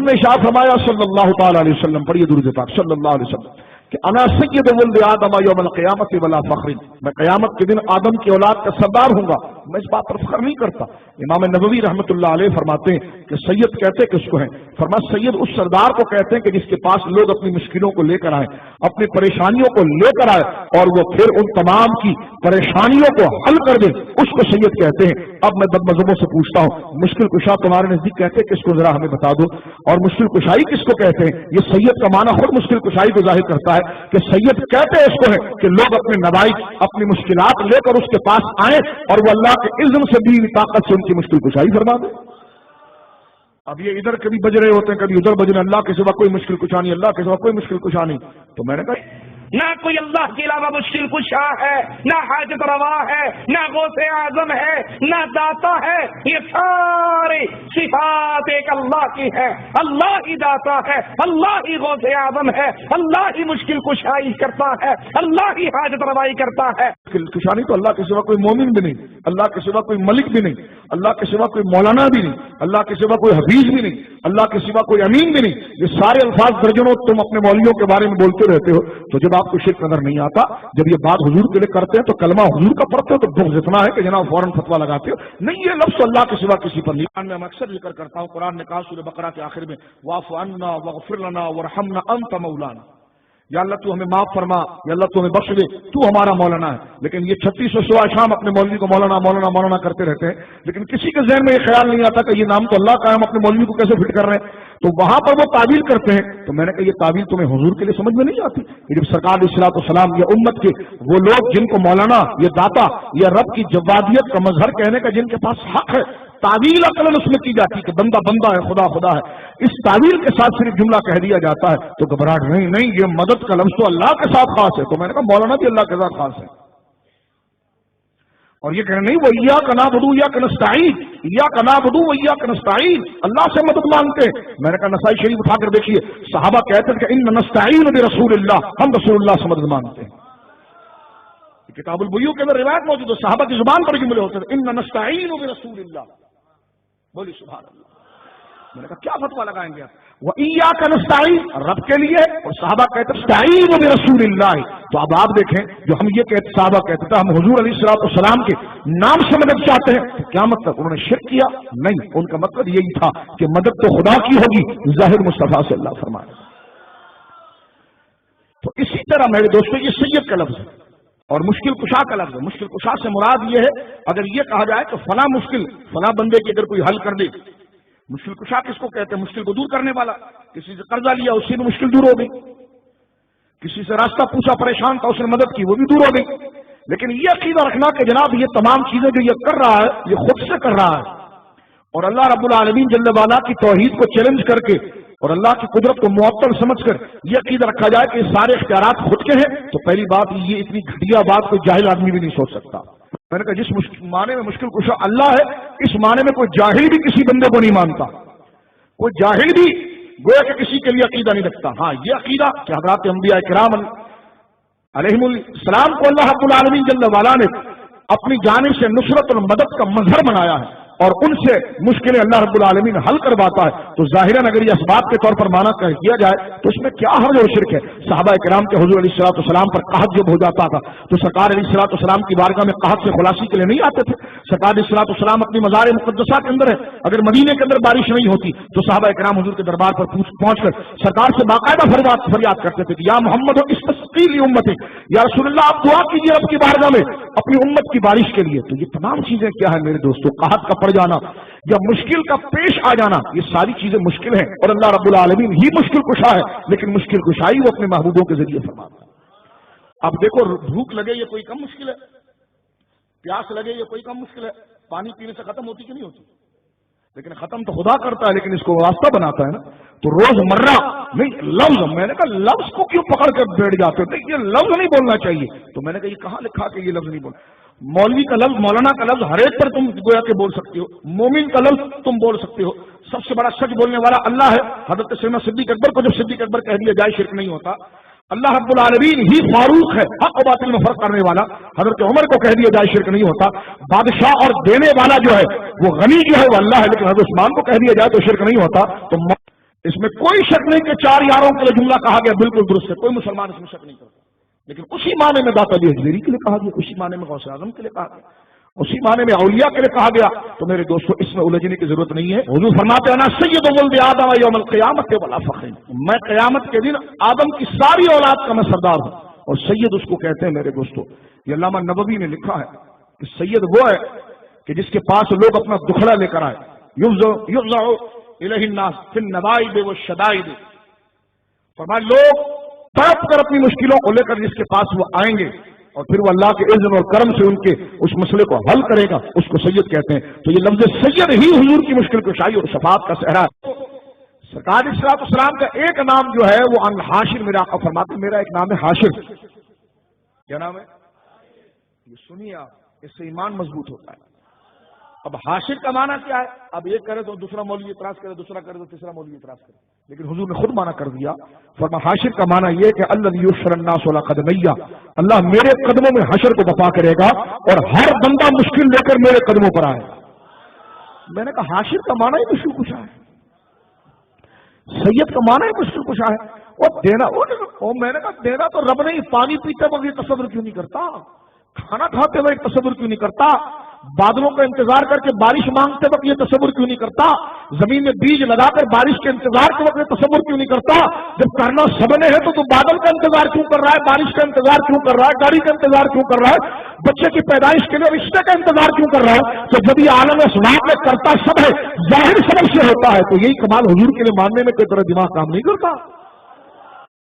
نے ارشاد فرمایا صلی اللہ تعالی علیہ وسلم، پڑھیے درود پاک صلی اللہ علیہ وسلم، کہ انا سید ولد آدم یوم القیامت ولا فخر، میں قیامت کے دن آدم کی اولاد کا سردار ہوں گا، میں اس بات پر فخر نہیں کرتا۔ امام نووی رحمۃ اللہ علیہ فرماتے ہیں کہ سید کہتے کس کو ہیں؟ فرمایا سید اس سردار کو کہتے ہیں کہ جس کے پاس لوگ اپنی مشکلوں کو لے کر آئے، اپنی پریشانیوں کو لے کر آئے اور وہ پھر ان تمام کی پریشانیوں کو حل کر دے، اس کو سید کہتے ہیں۔ اب میں بد مذہبوں سے پوچھتا ہوں، مشکل کشا تمہارے نزدیک کہتے ہیں کس کو؟ ذرا ہمیں بتا دو، اور مشکل کشائی کس کو کہتے ہیں؟ یہ سید کا معنی خود مشکل کشائی کو ظاہر کرتا ہے کہ سید کہتے ہیں اس کو ہے کہ لوگ اپنے نوائج، اپنی مشکلات لے کر اس کے پاس آئیں اور وہ اللہ کے اذن سے بھی طاقت سے ان کی مشکل کشائی فرما دے۔ اب یہ ادھر کبھی بج رہے ہوتے ہیں، کبھی ادھر بج رہے، اللہ کے سوا کوئی مشکل کشا نہیں، اللہ کے سوا کوئی مشکل کشا نہیں۔ تو میں نے کہا نہ کوئی اللہ کے علاوہ مشکل کشا ہے، نہ حاجت روا ہے، نہ غوث اعظم ہے، نہ داتا ہے، یہ سارے صفات ایک اللہ کی ہے۔ اللہ ہی داتا ہے، اللہ ہی غوث اعظم ہے، اللہ ہی مشکل کشائی کرتا ہے، اللہ ہی حاجت روائی کرتا ہے۔ مشکل کشا نہیں تو اللہ کے سوا کوئی مومن بھی نہیں، اللہ کے سوا کوئی ملک بھی نہیں، اللہ کے سوا کوئی مولانا بھی نہیں، اللہ کے سوا کوئی حفیظ بھی نہیں، اللہ کے سوا کوئی امین بھی نہیں۔ یہ سارے الفاظ درجنوں تم اپنے مولویوں کے بارے میں بولتے رہتے ہو، تو جب آپ کو شرک نظر نہیں آتا، جب یہ بات حضور کے لیے کرتے ہیں تو کلمہ حضور کا پڑھتے ہو تو بغض اتنا ہے کہ جناب فوراً فتویٰ لگاتے ہو۔ نہیں، یہ لفظ اللہ کے سوا کسی پر نہیں۔ قرآن میں اکثر ذکر کرتا ہوں، قرآن نے کہا سورہ بقرہ کے آخر میں واعف عنا واغفر لنا وارحمنا انت مولانا، یا اللہ تو ہمیں معاف فرما، یا اللہ تو ہمیں بخش دے، تو ہمارا مولانا ہے۔ لیکن یہ 3600 صبح شام اپنے مولوی کو مولانا مولانا مولانا کرتے رہتے ہیں، لیکن کسی کے ذہن میں یہ خیال نہیں آتا کہ یہ نام تو اللہ کا ہے، ہم اپنے مولوی کو کیسے فٹ کر رہے ہیں؟ تو وہاں پر وہ تعویل کرتے ہیں۔ تو میں نے کہا یہ تعویل تمہیں حضور کے لیے سمجھ میں نہیں آتی؟ جب سرکار علیہ الصلوۃ والسلام یا امت کے وہ لوگ جن کو مولانا یا داتا یا رب کی جوادیت کا مظہر کہنے کا جن کے پاس حق ہے، تعویل عقلاً اس میں کی جاتی کہ بندہ بندہ ہے، خدا خدا ہے، اس تعویل کے ساتھ صرف جملہ کہہ دیا جاتا ہے تو گھبراہٹ نہیں، نہیں یہ مدد کا لفظ تو اللہ کے ساتھ خاص ہے۔ تو میں نے کہا مولانا بھی اللہ کے ساتھ خاص ہے، اور یہ کہنا نہیں وہ ایاک نعبد و ایاک نستعین، ایاک نعبد و ایاک نستعین، اللہ سے مدد مانگتے ہیں۔ میں نے کہا نسائی شریف اٹھا کر دیکھیے، صحابہ کہتے ہیں کہ ان نستعین برسول اللہ، ہم رسول اللہ سے مدد مانگتے ہیں۔ کتاب البیوع کے اندر روایت موجود ہے، صحابہ کی زبان پر جملے ہوتے ہیں ان نستعین برسول اللہ، بولی سبحان اللہ۔ میں نے کہا کیا فتویٰ لگائیں گے آپ؟ وہ ایاک نستعین رب کے لیے، اور صحابہ کہتے ہیں نستعین برسول اللہ۔ تو اب آپ دیکھیں، جو ہم یہ کہتے صحابہ کہتے تھے ہم حضور علیہ الصلوۃ والسلام کے نام سے مدد چاہتے ہیں، تو کیا مطلب انہوں نے شرک کیا؟ نہیں، ان کا مطلب یہی تھا کہ مدد تو خدا کی ہوگی، ظاہر مصطفیٰ سے اللہ فرمائے۔ تو اسی طرح میرے دوستوں یہ سید کا لفظ ہے اور مشکل کشا کا لفظ ہے۔ مشکل کشا سے مراد یہ ہے اگر یہ کہا جائے کہ فلاں مشکل فلاں بندے کی اگر کوئی حل کر دے۔ مشکل کشا کس کو کہتے ہیں؟ مشکل کو دور کرنے والا۔ کسی سے قرضہ لیا اس سے بھی مشکل دور ہو گئی، کسی سے راستہ پوچھا پریشان تھا اس نے مدد کی وہ بھی دور ہو گئی۔ لیکن یہ عقیدہ رکھنا کہ جناب یہ تمام چیزیں جو یہ کر رہا ہے یہ خود سے کر رہا ہے، اور اللہ رب العالمین جل وعلا کی توحید کو چیلنج کر کے اور اللہ کی قدرت کو معطل سمجھ کر یہ عقیدہ رکھا جائے کہ سارے اختیارات خود کے ہیں، تو پہلی بات یہ اتنی گھٹیا بات کوئی جاہل آدمی بھی نہیں سوچ سکتا۔ میں نے کہا جس معنی میں مشکل کشا اللہ ہے، اس معنی میں کوئی جاہل بھی کسی بندے کو نہیں مانتا، کوئی جاہل بھی گویا کہ کسی کے لیے عقیدہ نہیں رکھتا۔ ہاں یہ عقیدہ کہ حضرات انبیاء کرام علیہم السلام کو اللہ رب العالمین جل وعلا نے اپنی جانب سے نصرت اور مدد کا مظہر بنایا ہے اور ان سے مشکلیں اللہ رب العالمین حل کرواتا ہے، تو ظاہراً اگر یہ اسباب کے طور پر مانا کیا جائے تو اس میں کیا حرج اور شرک ہے؟ صحابہ کرام کے حضور علیہ الصلوۃ والسلام پر قحط جب ہو جاتا تھا تو سرکار علیہ الصلوۃ والسلام کی بارگاہ میں قحط سے خلاصی کے لیے نہیں آتے تھے۔ سرکار علیہ الصلوۃ والسلام اپنی مزار مقدسہ کے اندر ہے، اگر مدینے کے اندر بارش نہیں ہوتی تو صحابہ کرام حضور کے دربار پر پہنچ کر سرکار سے باقاعدہ فریاد کرتے تھے کہ یا محمد استسقی لی امتی، یا رسول اللہ آپ دعا کیجیے آپ کی بارگاہ میں اپنی امت کی بارش کے لیے۔ تو یہ تمام چیزیں کیا ہے میرے دوستوں؟ قحط کا پڑ جانا یا مشکل کا پیش آ جانا، یہ ساری چیزیں مشکل ہیں اور اللہ رب العالمین ہی مشکل کشا ہے، لیکن مشکل کشائی وہ اپنے محبوبوں کے ذریعے فرماتا ہے۔ اب دیکھو بھوک لگے یہ کوئی کم مشکل ہے، پیاس لگے یہ کوئی کم مشکل ہے، پانی پینے سے ختم ہوتی کہ نہیں ہوتی؟ لیکن ختم تو خدا کرتا ہے، لیکن اس کو راستہ بناتا ہے نا۔ تو روز مرہ نہیں لفظ، میں نے کہا لفظ کو کیوں پکڑ کر بیٹھ جاتے ہو؟ نہیں یہ لفظ نہیں بولنا چاہیے۔ تو میں نے کہا یہ کہاں لکھا کہ یہ لفظ نہیں بولنا؟ مولوی کا لفظ مولانا کا لفظ ہر ایک پر تم گویا کہ بول سکتے ہو، مومن کا لفظ تم بول سکتے ہو۔ سب سے بڑا سچ بولنے والا اللہ ہے۔ حضرت سیدنا صدیق اکبر کو جب صدیق اکبر کہہ دیا جائے شرک نہیں ہوتا، اللہ رب العالمین ہی فاروق ہے، حق و باطل میں فرق کرنے والا۔ حضرت عمر کو کہہ دیا جائے شرک نہیں ہوتا۔ بادشاہ اور دینے والا جو ہے وہ غنی جو ہے وہ اللہ ہے، لیکن حضرت عثمان کو کہہ دیا جائے تو شرک نہیں ہوتا۔ تو اس میں کوئی شک نہیں کہ 4 یاروں کے لیے جملہ کہا گیا بالکل درست ہے، کوئی مسلمان اس میں شک نہیں کرتا، لیکن اسی معنی میں داتا علی حجویری کے لیے کہا گیا، اسی معنی میں غوث اعظم کے لیے کہا گیا، اسی معنی میں اولیاء کے لیے کہا گیا، تو میرے دوستو اس میں الجھنے کی ضرورت نہیں ہے۔ حضور فرماتے ہیں نا سید ولد آدم یوم القیامت ولا فخر، میں قیامت کے دن آدم کی ساری اولاد کا میں سردار ہوں، اور سید اس کو کہتے ہیں میرے دوستو۔ یہ علامہ نبوی نے لکھا ہے کہ سید وہ ہے کہ جس کے پاس لوگ اپنا دکھڑا لے کر آئے، یفزع الیہ الناس فی النوائب والشدائد، فرمایا لوگ تڑپ کر اپنی مشکلوں کو لے کر جس کے پاس وہ آئیں گے اور پھر وہ اللہ کے اذن اور کرم سے ان کے اس مسئلے کو حل کرے گا، اس کو سید کہتے ہیں۔ تو یہ لفظ سید ہی حضور کی مشکل کشائی اور شفاعت کا صحرا ہے۔ سرکار علیہ الصلوۃ والسلام کا ایک نام جو ہے وہ حاشر، میرا آقا فرماتے ہیں میرا ایک نام ہے حاشر۔ کیا نام ہے؟ یہ سنیے آپ، اس سے ایمان مضبوط ہوتا ہے۔ اب حاشر کا معنی کیا ہے؟ اب ایک کرے تو دوسرا مولوی اعتراض کرے، دوسرا کرے تو تیسرا مولوی اعتراض کرے، لیکن حضور نے خود معنی کر دیا۔ فرمایا حاشر کا معنی یہ کہ الذی یحشر الناس علی قدمیہ، اللہ میرے قدموں میں حشر کو بپا کرے گا اور ہر بندہ مشکل لے کر میرے قدموں پر آئے گا۔ میں نے کہا حاشر کا معنی ہی مشکل کشا ہے، سید کا معنی ہی مشکل کشا ہے۔ اور دینا، میں نے کہا دینا تو رب نے، پانی پیتے وقت یہ تصور کیوں نہیں کرتا؟ کھانا کھاتے وقت تصور کیوں نہیں کرتا؟ بادلوں کا انتظار کر کے بارش مانگتے وقت یہ تصور کیوں نہیں کرتا؟ زمین میں بیج لگا کر بارش کے انتظار کے وقت یہ تصور کیوں نہیں کرتا؟ جب کرنا سب نے ہے تو بادل کا انتظار کیوں کر رہا ہے؟ بارش کا انتظار کیوں کر رہا ہے؟ گاڑی کا انتظار کیوں کر رہا ہے؟ بچے کی پیدائش کے لیے رشتے کا انتظار کیوں کر رہا ہے؟ تو جب یہ عالم اسباب میں کرتا سب ہے، ظاہر سبب سے ہوتا ہے، تو یہی کمال حضور کے لیے ماننے میں کوئی طرح دماغ کام نہیں کرتا۔